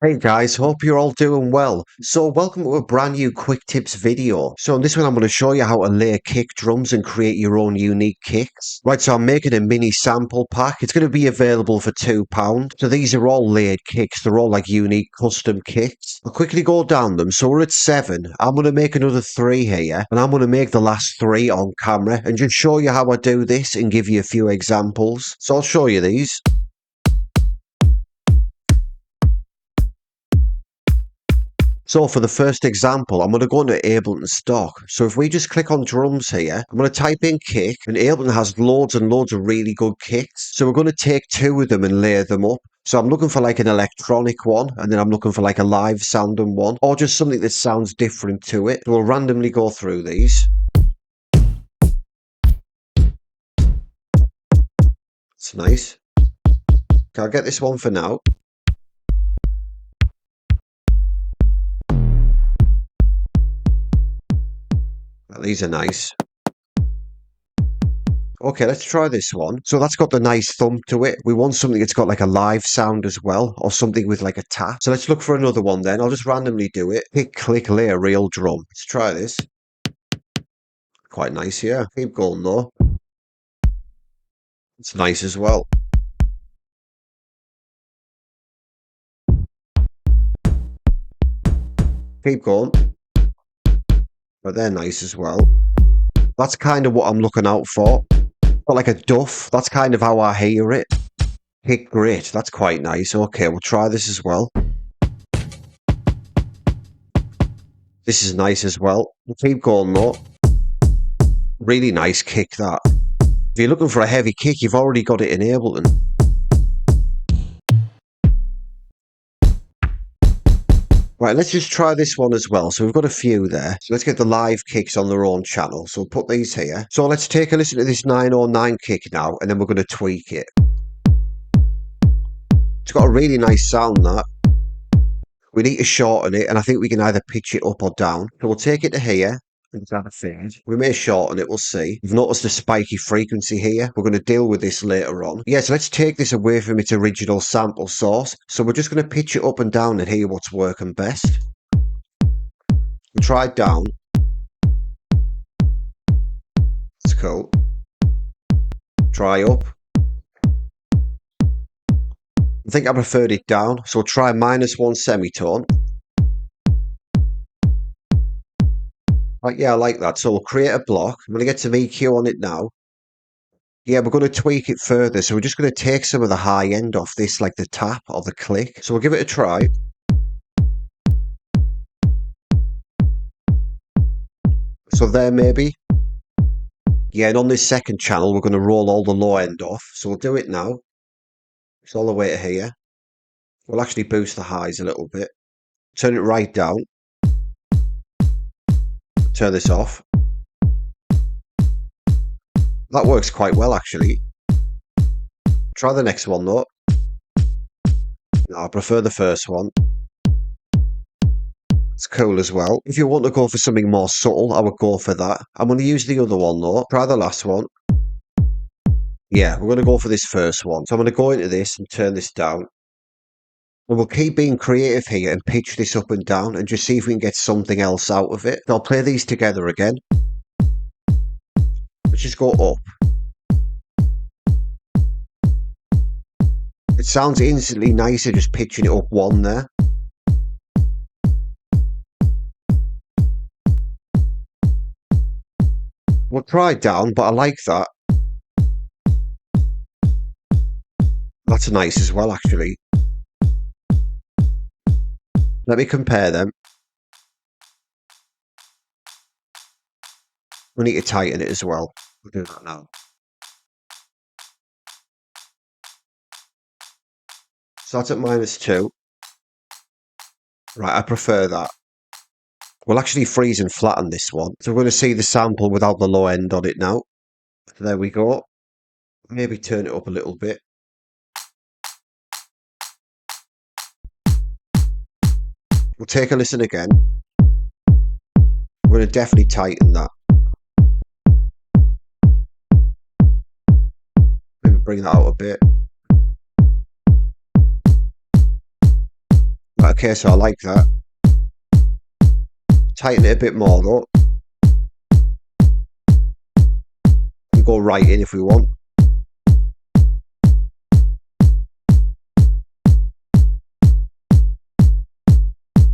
Hey guys, hope you're all doing well. So welcome to a brand new quick tips video. So in this one I'm going to show you how to layer kick drums and create your own unique kicks. Right, so I'm making a mini sample pack. It's going to be available for £2. So these are all layered kicks. They're all like unique custom kicks. I'll quickly go down them. So we're at 7. I'm going to make another 3 here and I'm going to make the last 3 on camera and just show you how I do this and give you a few examples. So I'll show you these. So for the first example, I'm going to go into Ableton stock. So if we just click on drums here, I'm going to type in kick, and Ableton has loads and loads of really good kicks. So we're going to take 2 of them and layer them up. So I'm looking for like an electronic one, and then I'm looking for like a live sounding one, or just something that sounds different to it. So we'll randomly go through these. It's nice. Okay, I'll get this one for now. These are nice. Okay, let's try this one. So that's got the nice thump to it. We want something that's got like a live sound as well, or something with like a tap. So let's look for another one then. I'll just randomly do it. Pick, click, layer, real drum. Let's try this. Quite nice, yeah. Keep going though. It's nice as well. Keep going. But they're nice as well. That's kind of what I'm looking out for. Got like a duff. That's kind of how I hear it. Pick, great. That's quite nice. Okay, we'll try this as well. This is nice as well. We'll keep going though. Really nice kick that. If you're looking for a heavy kick, you've already got it in Ableton. Right, let's just try this one as well. So we've got a few there. So let's get the live kicks on their own channel. So we'll put these here. So let's take a listen to this 909 kick now, and then we're going to tweak it. It's got a really nice sound, that. We need to shorten it, and I think we can either pitch it up or down. So we'll take it to here. We may shorten it, we'll see. You've noticed a spiky frequency here. We're going to deal with this later on. Yeah, so let's take this away from its original sample source. So we're just going to pitch it up and down and hear what's working best. We'll try down. It's cool. Try up. I think I preferred it down, so we'll try -1 semitone. Yeah, I like that. So we'll create a block. I'm going to get some EQ on it now. Yeah, we're going to tweak it further. So we're just going to take some of the high end off this, like the tap or the click. So we'll give it a try. So there maybe. Yeah, and on this second channel, we're going to roll all the low end off. So we'll do it now. It's all the way to here. We'll actually boost the highs a little bit. Turn it right down. Turn this off. That works quite well, actually. Try the next one, though. No, I prefer the first one. It's cool as well. If you want to go for something more subtle, I would go for that. I'm going to use the other one, though. Try the last one. Yeah, we're going to go for this first one. So I'm going to go into this and turn this down. And we'll keep being creative here and pitch this up and down and just see if we can get something else out of it. So I'll play these together again. Let's just go up. It sounds instantly nicer just pitching it up 1 there. We'll try down, but I like that. That's nice as well, actually. Let me compare them. We need to tighten it as well. We'll do that now. So that's at -2. Right, I prefer that. We'll actually freeze and flatten this one. So we're going to see the sample without the low end on it now. So there we go. Maybe turn it up a little bit. We'll take a listen again. We're going to definitely tighten that. Maybe bring that out a bit. Right, Okay, so I like that. Tighten it a bit more though. And go right in if we want.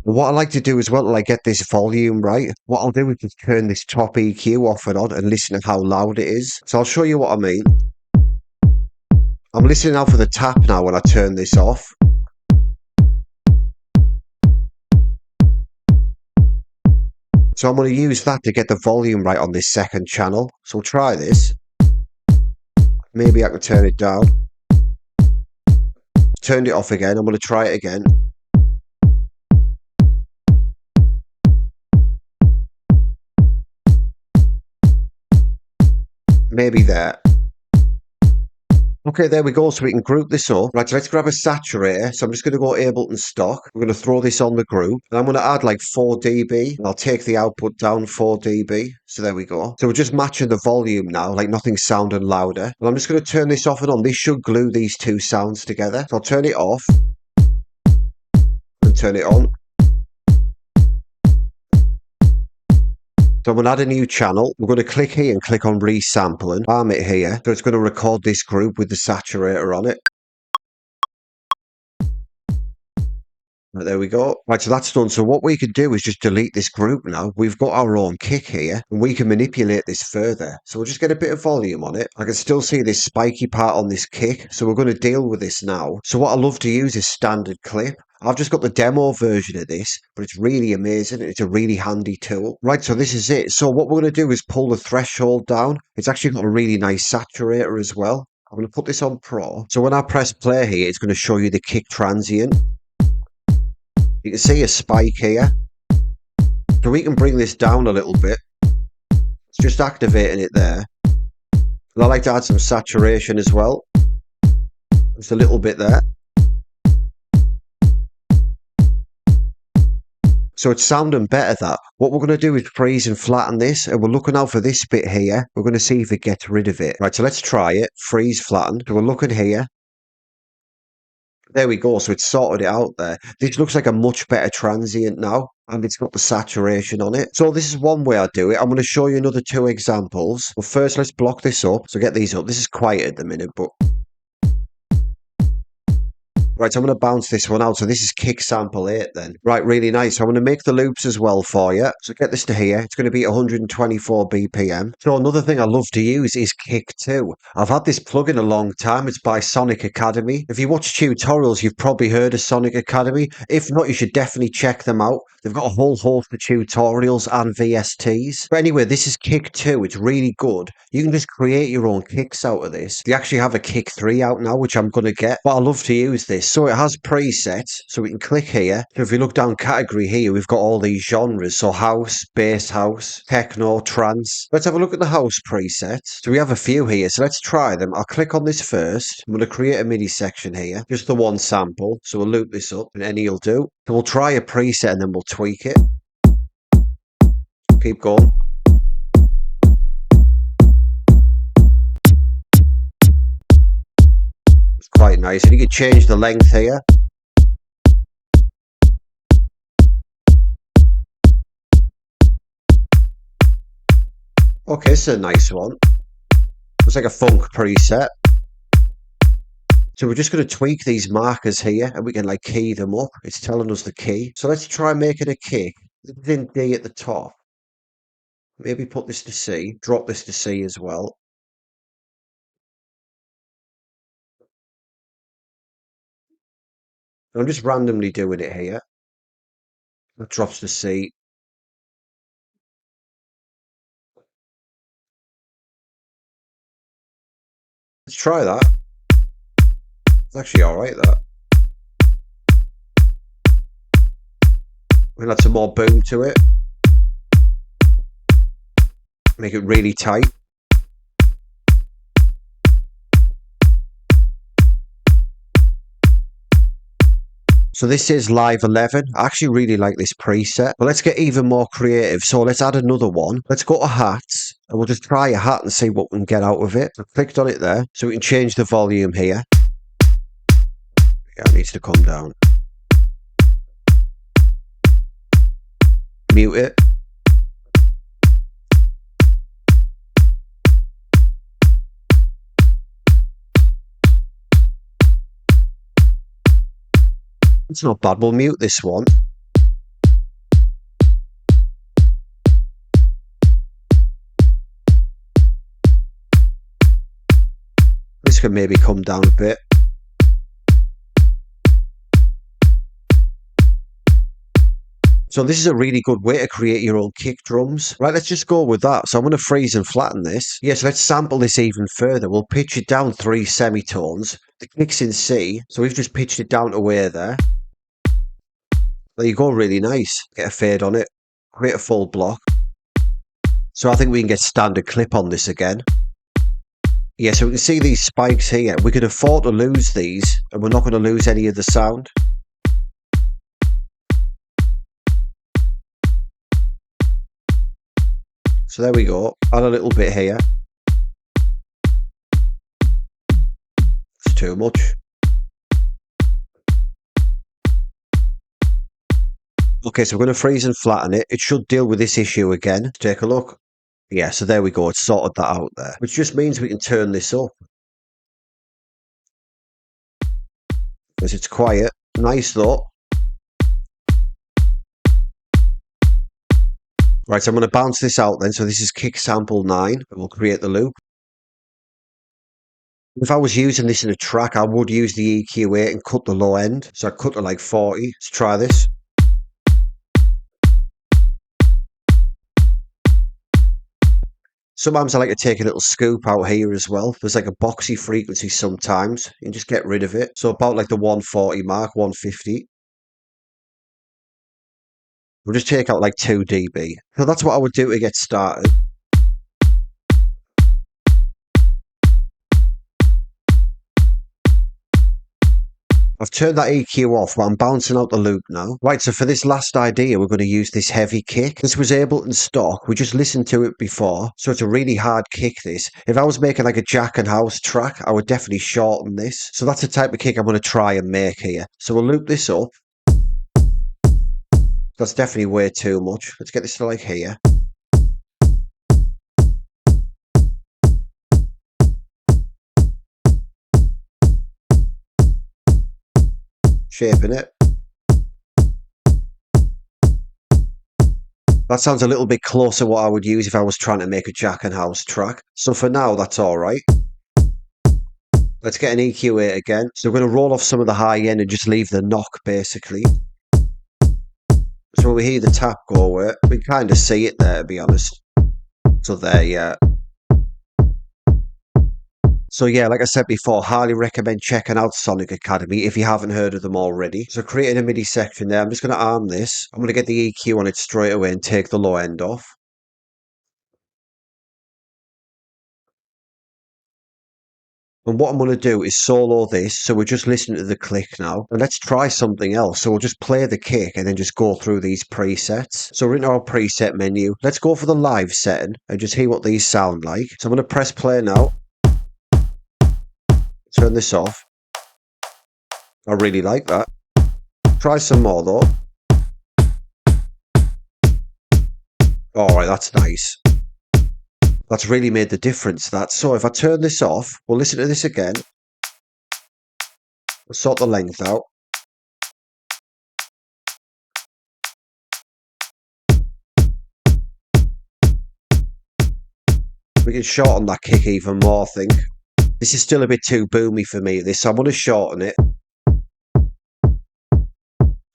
What I like to do as well, to like get this volume right, what I'll do is just turn this top EQ off and on and listen to how loud it is. So I'll show you what I mean. I'm listening out for the tap now when I turn this off. So I'm going to use that to get the volume right on this second channel. So we'll try this. Maybe I can turn it down. Turned it off again. I'm going to try it again. Maybe there. Okay, there we go. So we can group this up. Right, so let's grab a saturator. So I'm just going to go Ableton stock. We're going to throw this on the group. And I'm going to add like 4 dB. And I'll take the output down 4 dB. So there we go. So we're just matching the volume now, like nothing's sounding louder. And I'm just going to turn this off and on. This should glue these two sounds together. So I'll turn it off and turn it on. So I'm going to add a new channel. We're going to click here and click on resampling. Arm it here. So it's going to record this group with the saturator on it. Right, there we go. Right, so that's done. So what we can do is just delete this group now. We've got our own kick here and we can manipulate this further. So we'll just get a bit of volume on it. I can still see this spiky part on this kick. So we're going to deal with this now. So what I love to use is standard clip. I've just got the demo version of this, but it's really amazing. It's a really handy tool. Right, so this is it. So what we're going to do is pull the threshold down. It's actually got a really nice saturator as well. I'm going to put this on Pro. So when I press play here, it's going to show you the kick transient. You can see a spike here. So we can bring this down a little bit. It's just activating it there. And I like to add some saturation as well. Just a little bit there. So it's sounding better that. What we're going to do is freeze and flatten this. And we're looking out for this bit here. We're going to see if it gets rid of it. Right, so let's try it. Freeze, flatten. So we're looking here. There we go. So it's sorted it out there. This looks like a much better transient now. And it's got the saturation on it. So this is one way I do it. I'm going to show you another 2 examples. But first, let's block this up. So get these up. This is quiet at the minute, but... Right, so I'm going to bounce this one out. So this is kick sample 8 then. Right, really nice. So I'm going to make the loops as well for you. So get this to here. It's going to be 124 BPM. So another thing I love to use is Kick 2. I've had this plugin a long time. It's by Sonic Academy. If you watch tutorials, you've probably heard of Sonic Academy. If not, you should definitely check them out. They've got a whole host of tutorials and VSTs. But anyway, this is Kick 2. It's really good. You can just create your own kicks out of this. They actually have a Kick 3 out now, which I'm going to get. But I love to use this. So it has presets. So we can click here. So if you look down category here, we've got all these genres. So house, bass house, techno, trance. Let's have a look at the house presets. So we have a few here. So let's try them. I'll click on this first. I'm going to create a MIDI section here. Just the one sample. So we'll loop this up and any will do. So we'll try a preset and then we'll tweak it. Keep going. It's quite nice. And you can change the length here. Okay, it's a nice one. It's like a funk preset. So we're just going to tweak these markers here and we can like key them up. It's telling us the key. So let's try making a kick. This is in D at the top. Maybe put this to C. Drop this to C as well. I'm just randomly doing it here. That drops to C. Let's try that. It's actually alright, that. We'll add some more boom to it. Make it really tight. So this is Live 11. I actually really like this preset. But let's get even more creative. So let's add another one. Let's go to hats. And we'll just try a hat and see what we can get out of it. So I've clicked on it there. So we can change the volume here. Yeah, it needs to come down. mute it. It's not bad, we'll mute this one. This can maybe come down a bit. So this is a really good way to create your own kick drums. Right, let's just go with that. So I'm going to freeze and flatten this. Yes, let's sample this even further. We'll pitch it down 3 semitones. The kick's in C, so we've just pitched it down to where there. There you go, really nice. Get a fade on it. Create a full block. So I think we can get standard clip on this again. Yeah, so we can see these spikes here. We can afford to lose these, and we're not going to lose any of the sound. So there we go. Add a little bit here. It's too much. Okay, so we're going to freeze and flatten it. It should deal with this issue again. Take a look. Yeah, so there we go. It's sorted that out there. Which just means we can turn this up. Because it's quiet. Nice though. Right, so I'm going to bounce this out then. So this is kick sample 9. And we'll create the loop. If I was using this in a track, I would use the EQ8 and cut the low end. So I cut to like 40. Let's try this. Sometimes I like to take a little scoop out here as well. There's like a boxy frequency sometimes. You can just get rid of it. So about like the 140 mark, 150. We'll just take out like 2 dB. So that's what I would do to get started. I've turned that EQ off, but I'm bouncing out the loop now. Right, so for this last idea, we're going to use this heavy kick. This was Ableton stock. We just listened to it before, so it's a really hard kick, this. If I was making like a Jack and House track, I would definitely shorten this. So that's the type of kick I'm going to try and make here. So we'll loop this up. That's definitely way too much. Let's get this to like here. Shaping it. That sounds a little bit closer to what I would use if I was trying to make a Jack and House track. So for now, that's alright. Let's get an EQ8 again. So we're going to roll off some of the high end and just leave the knock, basically. So when we hear the tap go away, we can kind of see it there, to be honest. So there, yeah. So yeah, like I said before, highly recommend checking out Sonic Academy if you haven't heard of them already. So creating a MIDI section there, I'm just going to arm this. I'm going to get the EQ on it straight away and take the low end off. And what I'm going to do is solo this, so we're just listening to the click now. And let's try something else. So we'll just play the kick and then just go through these presets. So we're in our preset menu. Let's go for the live setting and just hear what these sound like. So I'm going to press play now. Turn this off. I really like that. Try some more though. Alright, that's nice. That's really made the difference, that. So if I turn this off, we'll listen to this again. We'll sort the length out. We can shorten that kick even more, I think. This is still a bit too boomy for me, this, so I'm going to shorten it.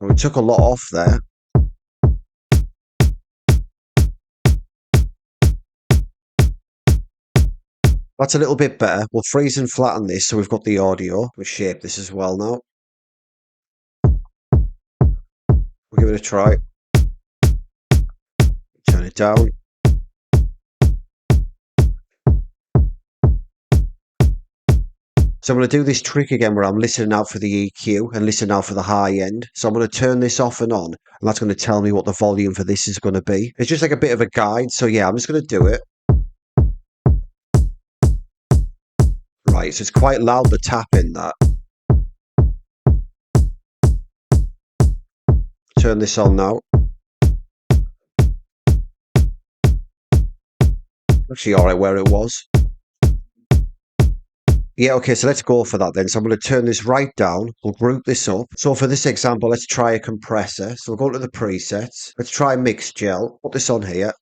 We took a lot off there. That's a little bit better. We'll freeze and flatten this so we've got the audio. We'll shape this as well now. We'll give it a try. Turn it down. So I'm going to do this trick again where I'm listening out for the EQ and listening out for the high end. So I'm going to turn this off and on, and that's going to tell me what the volume for this is going to be. It's just like a bit of a guide. So yeah, I'm just going to do it. Right, so it's quite loud, the tap in that. Turn this on now. Actually, alright where it was. Yeah, okay, so let's go for that then. So I'm going to turn this right down. We'll group this up. So for this example, let's try a compressor. So we'll go to the presets. Let's try mix gel. Put this on here.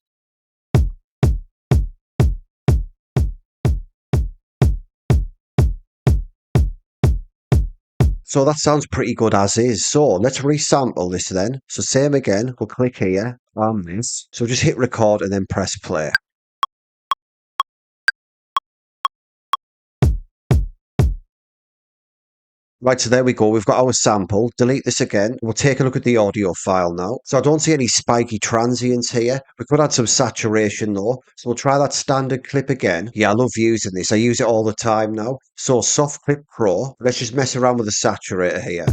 So that sounds pretty good as is. So let's resample this then. So same again. We'll click here on this. So just hit record and then press play. Right, so there we go. We've got our sample. Delete this again. We'll take a look at the audio file now. So I don't see any spiky transients here. We could add some saturation though. So we'll try that standard clip again. Yeah, I love using this. I use it all the time now. So Soft Clip Pro. Let's just mess around with the saturator here.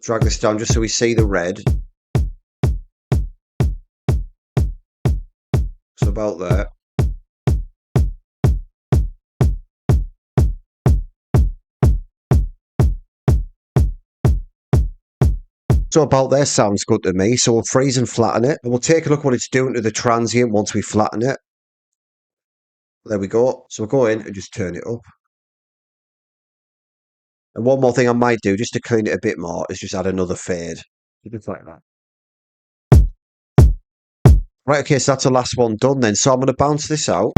Drag this down just so we see the red. So about there. So about there sounds good to me. So we'll freeze and flatten it. And we'll take a look what it's doing to the transient once we flatten it. There we go. So we'll go in and just turn it up. And one more thing I might do just to clean it a bit more is just add another fade. Just like that. Right, okay, so that's the last one done then. So I'm going to bounce this out.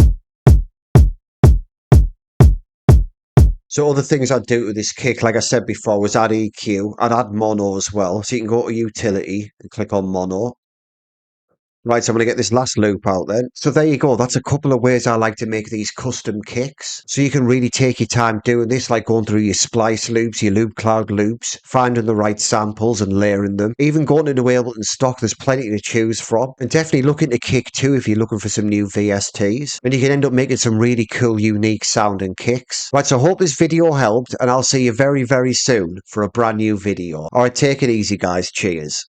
So other things I'd do with this kick, like I said before, was add EQ. I'd add mono as well. So you can go to utility and click on mono. Right, so I'm going to get this last loop out then. So there you go. That's a couple of ways I like to make these custom kicks. So you can really take your time doing this, like going through your splice loops, your loop cloud loops, finding the right samples and layering them. Even going into Ableton stock, there's plenty to choose from. And definitely look into Kick too if you're looking for some new VSTs. And you can end up making some really cool, unique sounding kicks. Right, so I hope this video helped, and I'll see you very, very soon for a brand new video. Alright, take it easy guys. Cheers.